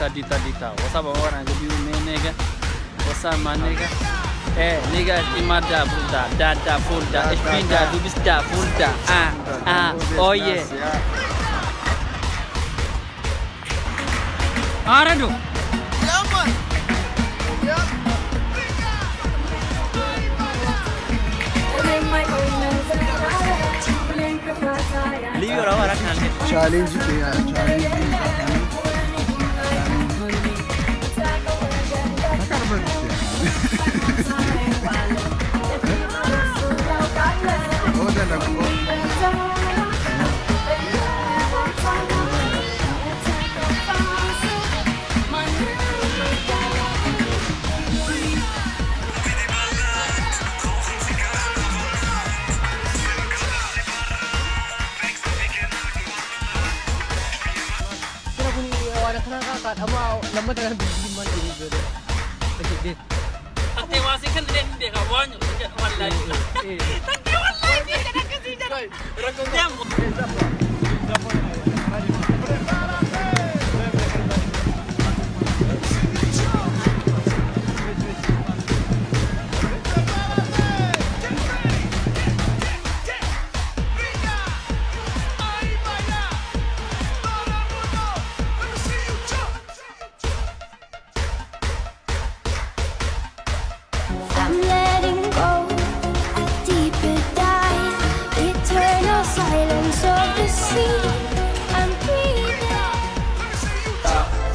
dita. What's up, orang jadi nega. What's up, my nigga? Nigga, imada bulda, dada bulda, espinda, dubista bulda. Oh yeah. Arado. Yeah, man. Yeah. Leave your hour, challenge किया lama dengan biji man ini gitu. Jadi. Ate masih kan dia kawan, dia wallahi. Tapi wallahi dia kena kasih jalan.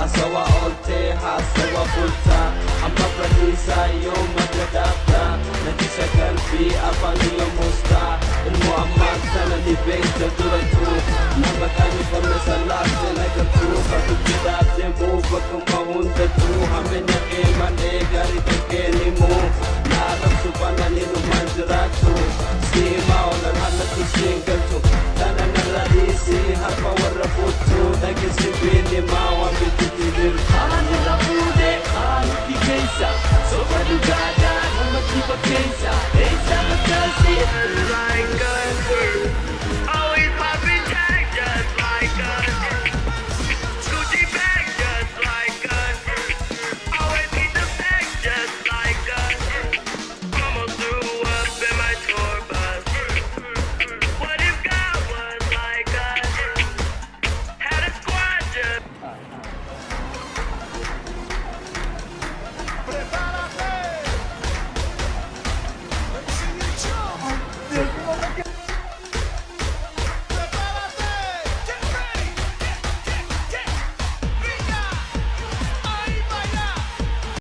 Asawa olte, asawa fulta, amma pradisa yom madradabta, najisa kalbi apani